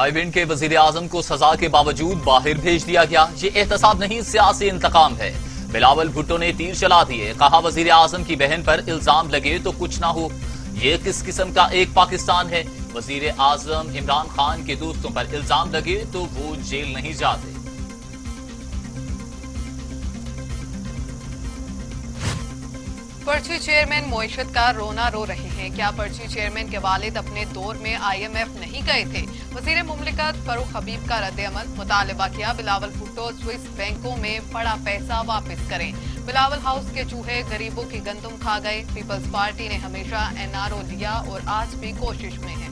रायविंड के वजीर आजम को सजा के बावजूद बाहर भेज दिया गया। ये एहतसाब नहीं, सियासी इंतकाम है। बिलावल भुट्टो ने तीर चला दिए, कहा वजीर आजम की बहन पर इल्जाम लगे तो कुछ ना हो। ये किस किस्म का एक पाकिस्तान है? वजीर आजम इमरान खान के दोस्तों पर इल्जाम लगे तो वो जेल नहीं जाते। पर्ची चेयरमैन मोइशत का रोना रो रहे हैं। क्या पर्ची चेयरमैन के वालिद अपने दौर में IMF नहीं गए थे? वजीर मुमलिकत फरूख हबीब का रद्द-ए-अमल, मुतालबा किया बिलावल भुट्टो स्विस बैंकों में पड़ा पैसा वापस करें। बिलावल हाउस के चूहे गरीबों की गंदुम खा गए। पीपल्स पार्टी ने हमेशा NRO लिया और आज भी कोशिश में है।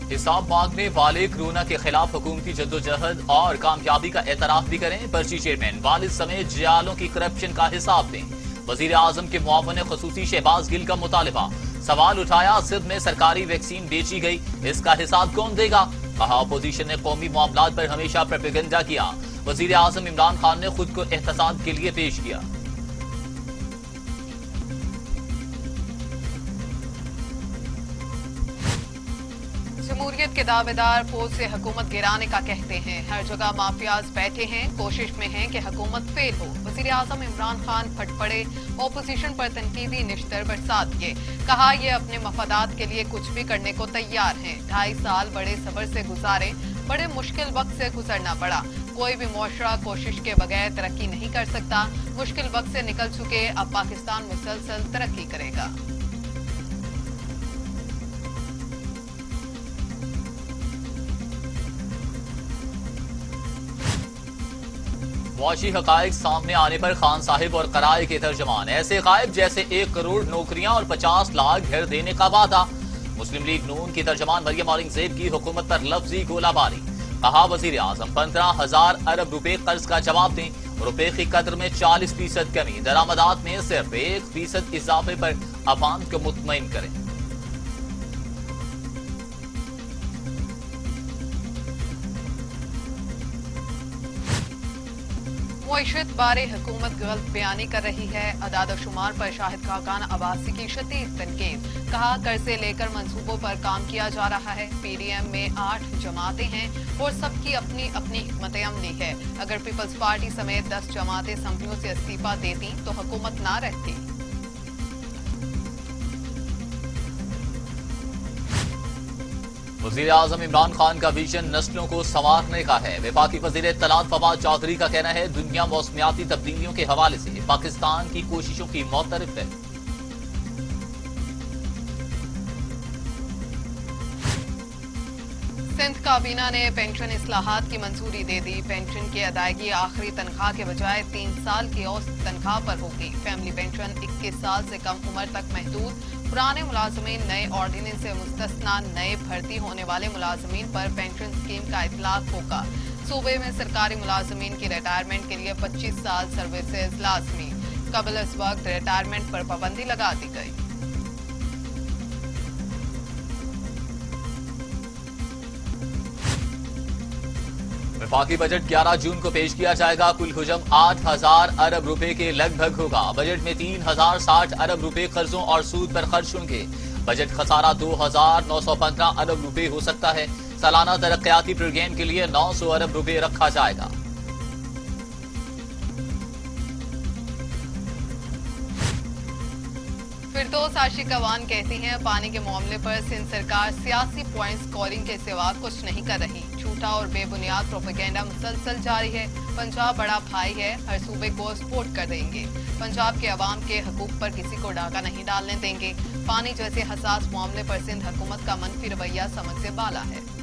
हिसाब मांगने वाले कोरोना के खिलाफ हुकूमती जद्दोजहद और कामयाबी का एतराफ भी करें। पर्ची चेयरमैन वालिद समेत जियालों की करप्शन का हिसाब दें। वजीर आजम के मुआवन खसूसी शहबाज गिल का मुतालबा। सवाल उठाया, सिंध में सरकारी वैक्सीन बेची गई, इसका हिसाब कौन देगा? कहा अपोजिशन ने कौमी मामलात पर हमेशा प्रोपेगेंडा किया। वजीर आजम इमरान खान ने खुद को एहतसाब के लिए पेश किया। जमहूरियत के दावेदार फौज से हुकूमत गिराने का कहते हैं। हर जगह माफियाज बैठे हैं, कोशिश में हैं कि हुकूमत फेल हो। वजीर आजम इमरान खान फट पड़े, ओपोजिशन पर तनकीदी निश्तर बरसा दिए। कहा ये अपने मफादात के लिए कुछ भी करने को तैयार हैं। 2.5 साल बड़े सब्र से गुजारे, बड़े मुश्किल वक्त से गुजरना पड़ा। कोई भी मुआशरा कोशिश के बगैर तरक्की नहीं कर सकता। मुश्किल वक्त से निकल चुके, अब पाकिस्तान मुसलसल तरक्की करेगा। मुआशी हकायक सामने आने पर खान साहिब और कराए के तर्जमान ऐसे गायब जैसे 1 करोड़ नौकरियां और 50 लाख घर देने का वादा। मुस्लिम लीग नून की तर्जमान मरियम औरंगजेब की हुकूमत पर लफ्जी गोलाबारी। कहा वजीर आजम 15,000 अरब रुपए कर्ज का जवाब दें। रुपए की कदर में 40% कमी, दरामदात में सिर्फ 1% इजाफे पर अवाम को मुतमईन करें। मुआशरत बारे हुकूमत गलत बयानी कर रही है। अदाद-ओ-शुमार पर शाहिद खाकान अब्बासी की शदीद तनकीद। कहा कर्जे लेकर मंसूबों पर काम किया जा रहा है। PDM में 8 जमातें हैं और सबकी अपनी अपनी हिकमत अमली है। अगर पीपल्स पार्टी समेत 10 जमातें असम्बलियों से इस्तीफा देती तो हुकूमत ना रहती। वज़ीर आज़म इमरान खान का विजन नस्लों को संवारने का है। वफाकी वज़ीर इत्तलात फवाद चौधरी का कहना है दुनिया मौसमियाती तब्दीलियों के हवाले से पाकिस्तान की कोशिशों की मौतरफ है। सिंध काबीना ने पेंशन इस्लाहात की मंजूरी दे दी। पेंशन की अदायगी आखिरी तनख्वाह के बजाय 3 साल की औसत तनख्वाह पर होगी। फैमिली पेंशन 21 साल से कम उम्र तक महदूद। पुराने मुलाजमीन नए ऑर्डिनेंस से मुस्तस्ना। नए भर्ती होने वाले मुलाजमीन पर पेंशन स्कीम का इतलाक होगा। सूबे में सरकारी मुलाजमीन की रिटायरमेंट के लिए 25 साल सर्विसेज लाजमी। कबल इस वक्त रिटायरमेंट पर पाबंदी लगा दी गई। वफाकी बजट 11 जून को पेश किया जाएगा। कुल हुजम 8,000 अरब रुपए के लगभग होगा। बजट में 3,060 अरब रुपए कर्जों और सूद पर खर्च होंगे। बजट खसारा 2,915 अरब रुपए हो सकता है। सालाना तरक्याती प्रोग्राम के लिए 900 अरब रुपए रखा जाएगा। फिरदौस आशिक अवान कहती हैं पानी के मामले पर सिंध सरकार सियासी पॉइंट स्कोरिंग के सिवा कुछ नहीं कर रही। झूठा और बेबुनियाद प्रोपेगेंडा मुसलसल जारी है। पंजाब बड़ा भाई है, हर सूबे को सपोर्ट कर देंगे। पंजाब के अवाम के हकूक पर किसी को डाका नहीं डालने देंगे। पानी जैसे हसास मामले पर सिंध हुकूमत का मनफी रवैया समझ से बाला है।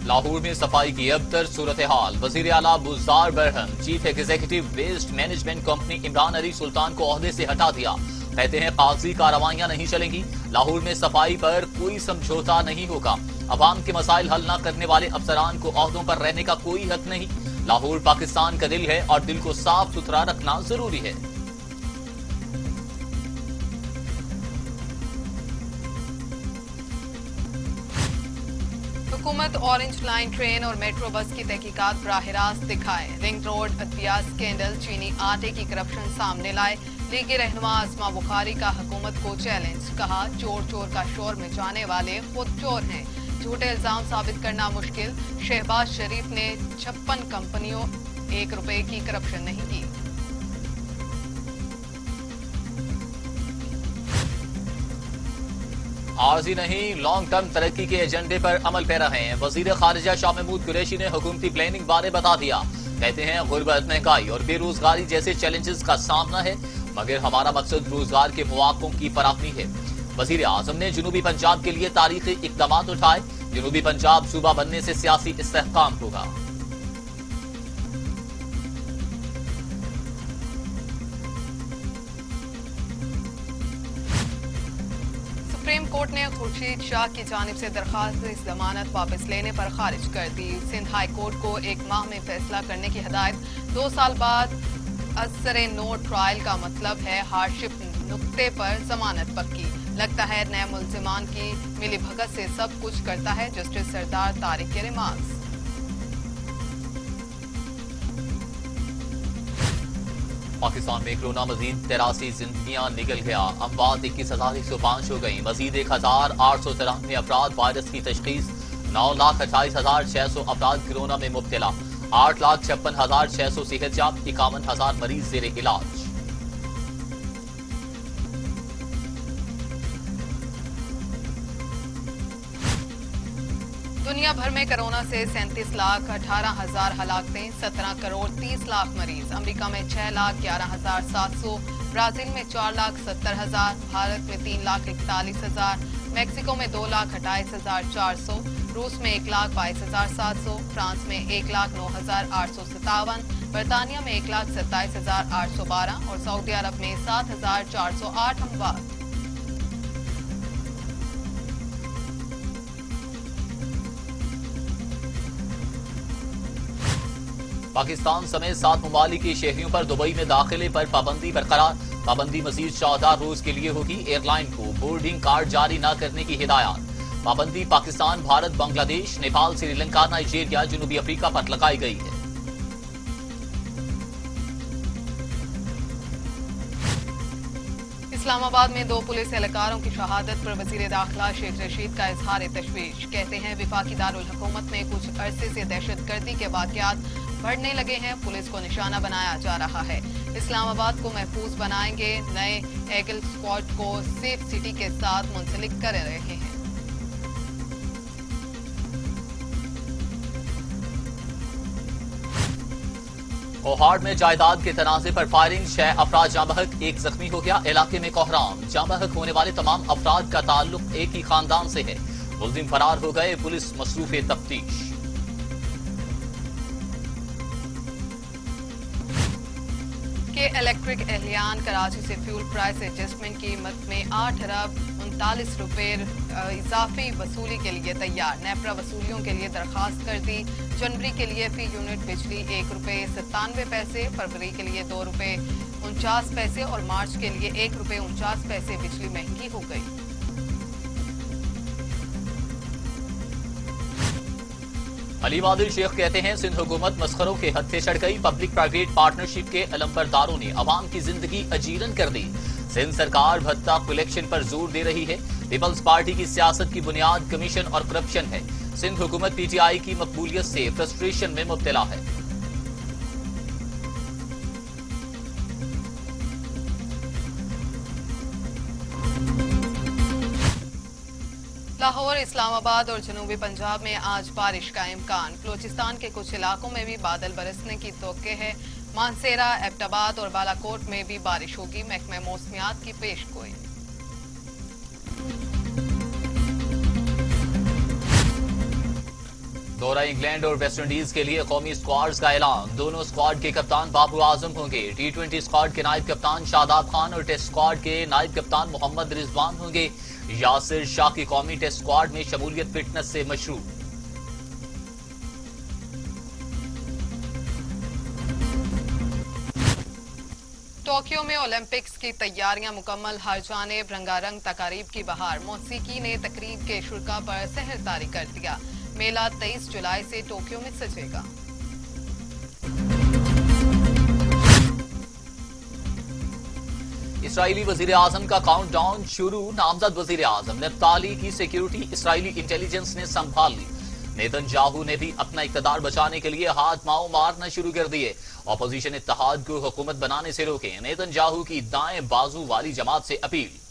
लाहौर में सफाई की अबतर सूरत हाल। वजीर आला बुज़दार बरहम chief executive waste management company Imran Ali Sultan को ओहदे से हटा दिया। कहते हैं कागजी कार्रवाइयां नहीं चलेंगी। लाहौर में सफाई पर कोई समझौता नहीं होगा। अवाम के मसाइल हल न करने वाले अफसरान को ओहदों पर रहने का कोई हक नहीं। लाहौर पाकिस्तान का दिल है और दिल को साफ सुथरा रखना जरूरी है। हुकूमत ऑरेंज लाइन ट्रेन और मेट्रो बस की तहकीकात बराह रास्त दिखाए। रिंग रोड अदविया स्कैंडल, चीनी आटे की करप्शन सामने लाए। लीगी रहनुमा आसमा बुखारी का हुकूमत को चैलेंज, कहा चोर चोर का शोर में जाने वाले खुद चोर हैं, झूठे इल्जाम साबित करना मुश्किल। शहबाज शरीफ ने 56 कंपनियों ₹1 की करप्शन नहीं की। आरजी नहीं, लॉन्ग टर्म तरक्की के एजेंडे पर अमल पे रहे हैं। वजीर खारिजा शाह महमूद कुरैशी ने हुकूमती प्लानिंग बारे बता दिया। कहते हैं गुर्बत, महंगाई और बेरोजगारी जैसे चैलेंजेस का सामना है, मगर हमारा मकसद रोजगार के मौकों की फराहमी है। वजीर आजम ने जनूबी पंजाब के लिए तारीखी इकदाम उठाए। जनूबी पंजाब सूबा बनने से सियासी इस्तेहकाम होगा। सुप्रीम कोर्ट ने खुर्शीद शाह की जानिब से दरखास्त जमानत वापस लेने पर खारिज कर दी। सिंध हाई कोर्ट को 1 माह में फैसला करने की हिदायत। 2 साल बाद असरे नो ट्रायल का मतलब है हार्डशिप नुक्ते पर जमानत पक्की। लगता है नए मुल्जिमान की मिली भगत से सब कुछ करता है जस्टिस सरदार तारिक के रिमार्क्स। पाकिस्तान में कोरोना मजीद 83 जिंदगियां निकल गया। अमवात 21,105 हो गई। मजीद 1,893 अफराद वायरस की तशखीस। 9,28,600 अफराद कोरोना में मुब्तला। 8,56,600 सेहतयाब। 51,000 मरीज जेर इलाज। दुनिया भर में कोरोना से 37,18,000 हलाकतें, 17 करोड़ 30 लाख मरीज। अमेरिका में 6,11,700, ब्राजील में 4,70,000, भारत में 3,41,000, मैक्सिको में 2,28,400, रूस में 1,22,700, फ्रांस में 1,09,857, बरतानिया में 1,27,812 और सऊदी अरब में 7,408 अमवात। पाकिस्तान समेत 7 ममालिक के शहरियों पर दुबई में दाखिले पर पाबंदी बरकरार। पाबंदी मजीद 14 रोज के लिए होगी। एयरलाइन को बोर्डिंग कार्ड जारी न करने की हिदायत। पाबंदी पाकिस्तान, भारत, बांग्लादेश, नेपाल, श्रीलंका, नाइजीरिया, जनूबी अफ्रीका पर लगाई गई है। इस्लामाबाद में 2 पुलिस एहलकारों की शहादत पर वजीर दाखिला शेख रशीद का इजहार तशवीश। कहते हैं वफाकी दारुल हुकूमत में कुछ अरसे से दहशतगर्दी के वाकयात बढ़ने लगे हैं, पुलिस को निशाना बनाया जा रहा है। इस्लामाबाद को महफूज बनाएंगे, नए एगल स्क्वाड को सेफ सिटी के साथ मुंसलिक कर रहे हैं। कोहाड़ में जायदाद के तनाजे पर फायरिंग, 6 अफराद जाँ बहक, 1 जख्मी हो गया। इलाके में कोहराम। जाँ बहक होने वाले तमाम अफराद का ताल्लुक एक ही खानदान से है। मुल्जिम फरार हो गए, पुलिस मसरूफ तफ्तीश। के इलेक्ट्रिक एहलियान कराची से फ्यूल प्राइस एडजस्टमेंट कीमत में 8 अरब 39 रुपए इजाफी वसूली के लिए तैयार। नेपरा वसूलियों के लिए दरखास्त कर दी। जनवरी के लिए फी यूनिट बिजली ₹1.97, फरवरी के लिए ₹2.49 और मार्च के लिए ₹1.49 बिजली महंगी हो गई। अली आदिल शेख कहते हैं सिंध हुकूमत मस्खरों के हद से चढ़ गई। पब्लिक प्राइवेट पार्टनरशिप के अलंबरदारों ने अवाम की जिंदगी अजीरन कर दी। सिंध सरकार भत्ता कलेक्शन पर जोर दे रही है। पीपल्स पार्टी की सियासत की बुनियाद कमीशन और करप्शन है। सिंध हुकूमत पीटीआई की मकबूलियत से फ्रस्ट्रेशन में मुब्तला है। लाहौर, इस्लामाबाद और जनूबी पंजाब में आज बारिश का इम्कान। बलोचिस्तान के कुछ इलाकों में भी बादल बरसने की तौक़े है। मानसेरा, एबटाबाद और बालाकोट में भी बारिश होगी। महकमा मौसमियात की पेशगोई। दौरा इंग्लैंड और वेस्ट इंडीज के लिए कौमी स्क्वाड्स का ऐलान। दोनों स्क्वाड के कप्तान बाबू आजम होंगे। T20 स्क्वाड के नायब कप्तान शादाब खान और टेस्ट स्क्वाड के नायब कप्तान मोहम्मद रिजवान होंगे। यासिर शाह की कौमी टेस्ट स्क्वाड में शमूलियत फिटनेस से मशरूम। टोक्यो में ओलंपिक्स की तैयारियां मुकम्मल। हर जानिब रंगारंग तकारीब की बहार। मौसीकी ने तकरीब के शुरा पर सहर तारी कर दिया। मेला 23 जुलाई से टोक्यो में सजेगा। इसराइली वजीर आजम का काउंटडाउन शुरू। नामजद वजीर आजम नफ्ताली की सिक्योरिटी इसराइली इंटेलिजेंस ने संभाल ली। नेतन्याहू ने भी अपना इक़्तिदार बचाने के लिए हाथ माओ मारना शुरू कर दिए। ऑपोजिशन इत्तेहाद को हुकूमत बनाने से रोके। नेतन्याहू की दाएं बाजू वाली जमात से अपील।